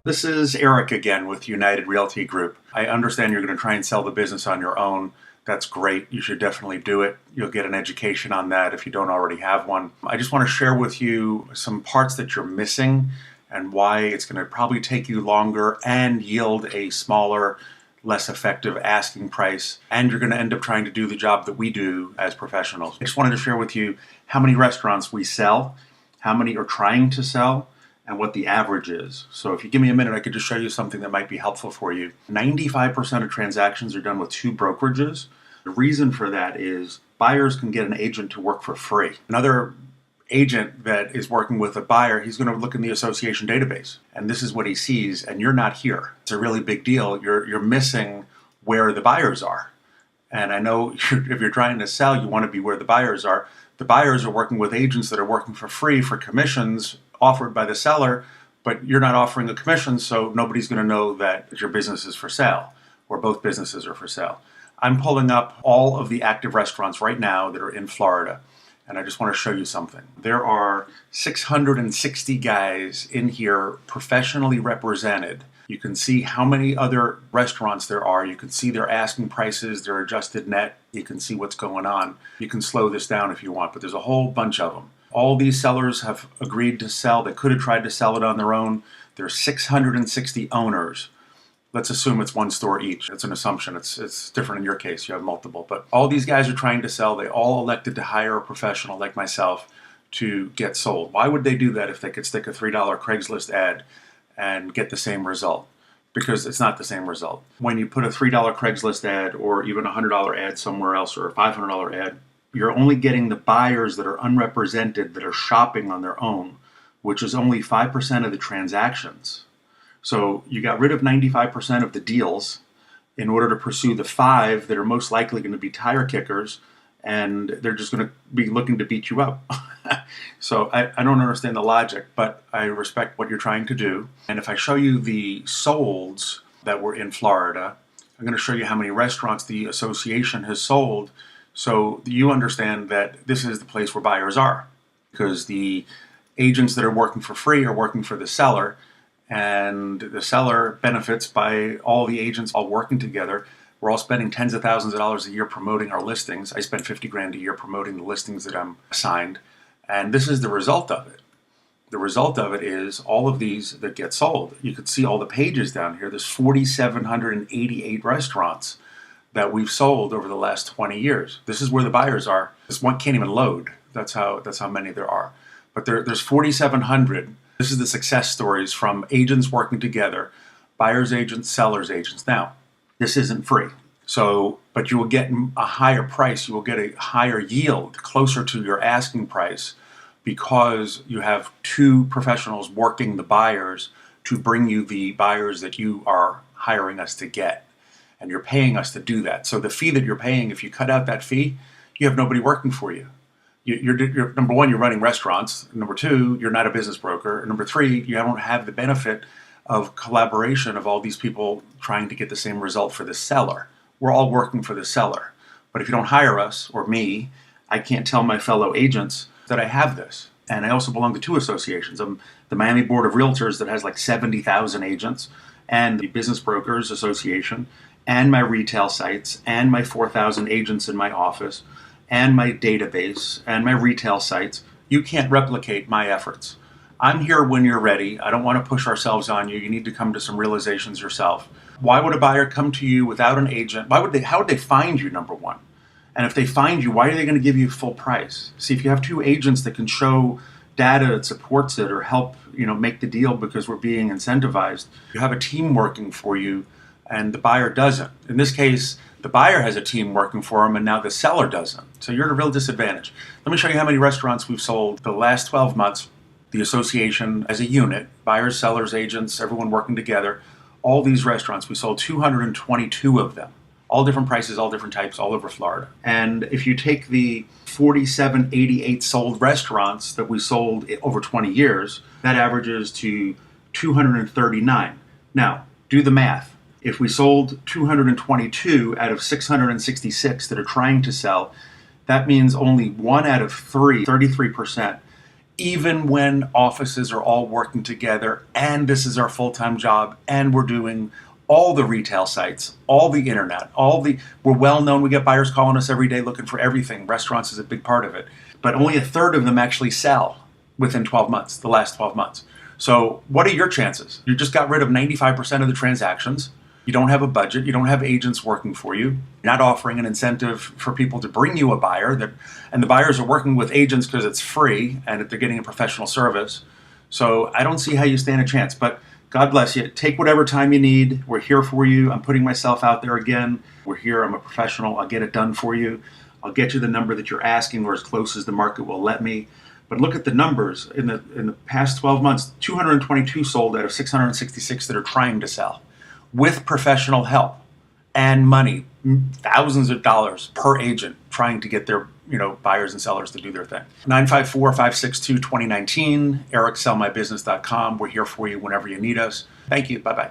This is Eric again with United Realty Group. I understand you're going to try and sell the business on your own. That's great. You should definitely do it. You'll get an education on that if you don't already have one. I just want to share with you some parts that you're missing and why it's going to probably take you longer and yield a smaller, less effective asking price, and you're going to end up trying to do the job that we do as professionals. I just wanted to share with you how many restaurants we sell, how many are trying to sell, and what the average is. So if you give me a minute, I could just show you something that might be helpful for you. 95% of transactions are done with 2 brokerages. The reason for that is buyers can get an agent to work for free. Another agent that is working with a buyer, he's going to look in the association database, and this is what he sees, and you're not here. It's a really big deal. You're missing where the buyers are. And I know if you're trying to sell, you want to be where the buyers are. The buyers are working with agents that are working for free for commissions offered by the seller, but you're not offering a commission, so nobody's going to know that your business is for sale, or both businesses are for sale. I'm pulling up all of the active restaurants right now that are in Florida, and I just want to show you something. There are 660 guys in here professionally represented. You can see how many other restaurants there are. You can see their asking prices, their adjusted net. You can see what's going on. You can slow this down if you want, but there's a whole bunch of them. All these sellers have agreed to sell. They could have tried to sell it on their own. There's 660 owners. Let's assume it's 1 store each. It's an assumption. It's different in your case. You have multiple. But all these guys are trying to sell. They all elected to hire a professional like myself to get sold. Why would they do that if they could stick a $3 Craigslist ad and get the same result? Because it's not the same result. When you put a $3 Craigslist ad or even a $100 ad somewhere else or a $500 ad, you're only getting the buyers that are unrepresented that are shopping on their own, which is only 5% of the transactions. So you got rid of 95% of the deals in order to pursue the 5 that are most likely going to be tire kickers, and they're just going to be looking to beat you up. So I don't understand the logic, but I respect what you're trying to do. And if I show you the solds that were in Florida, I'm going to show you how many restaurants the association has sold, so you understand that this is the place where buyers are, because the agents that are working for free are working for the seller, and the seller benefits by all the agents all working together. We're all spending tens of thousands of dollars a year promoting our listings. I spend 50 grand a year promoting the listings that I'm assigned, and this is the result of it. The result of it is all of these that get sold. You can see all the pages down here. There's 4,788 restaurants that we've sold over the last 20 years. This is where the buyers are. This one can't even load. That's how many there are. But there's 4,700. This is the success stories from agents working together, buyers agents, sellers agents. Now, this isn't free. So, but you will get a higher price. You will get a higher yield, closer to your asking price, because you have 2 professionals working the buyers to bring you the buyers that you are hiring us to get. And you're paying us to do that. So the fee that you're paying, if you cut out that fee, you have nobody working for you. You're number 1, you're running restaurants. Number 2, you're not a business broker. Number 3, you don't have the benefit of collaboration of all these people trying to get the same result for the seller. We're all working for the seller. But if you don't hire us, or me, I can't tell my fellow agents that I have this. And I also belong to 2 associations. I'm the Miami Board of Realtors that has like 70,000 agents, and the Business Brokers Association, and my retail sites, and my 4,000 agents in my office, and my database, and my retail sites. You can't replicate my efforts. I'm here when you're ready. I don't want to push ourselves on you. You need to come to some realizations yourself. Why would a buyer come to you without an agent? How would they find you, number 1? And if they find you, why are they going to give you full price? See, if you have 2 agents that can show data that supports it or help, make the deal because we're being incentivized, you have a team working for you, and the buyer doesn't. In this case, the buyer has a team working for him, and now the seller doesn't. So you're at a real disadvantage. Let me show you how many restaurants we've sold the last 12 months. The association as a unit, buyers, sellers, agents, everyone working together, all these restaurants, we sold 222 of them. All different prices, all different types, all over Florida. And if you take the 4,788 sold restaurants that we sold over 20 years, that averages to 239. Now, do the math. If we sold 222 out of 666 that are trying to sell, that means only 1 out of 3, 33%, even when offices are all working together and this is our full-time job and we're doing all the retail sites, all the internet, we're well known. We get buyers calling us every day looking for everything. Restaurants is a big part of it. But only a third of them actually sell within 12 months, the last 12 months. So what are your chances? You just got rid of 95% of the transactions. You don't have a budget. You don't have agents working for you. You're not offering an incentive for people to bring you a buyer. And the buyers are working with agents because it's free and they're getting a professional service. So I don't see how you stand a chance. But God bless you. Take whatever time you need. We're here for you. I'm putting myself out there again. We're here. I'm a professional. I'll get it done for you. I'll get you the number that you're asking or as close as the market will let me. But look at the numbers. In the past 12 months, 222 sold out of 666 that are trying to sell with professional help and money, thousands of dollars per agent trying to get their buyers and sellers to do their thing. 954-562-2019, ericsellmybusiness.com. We're here for you whenever you need us. Thank you. Bye-bye.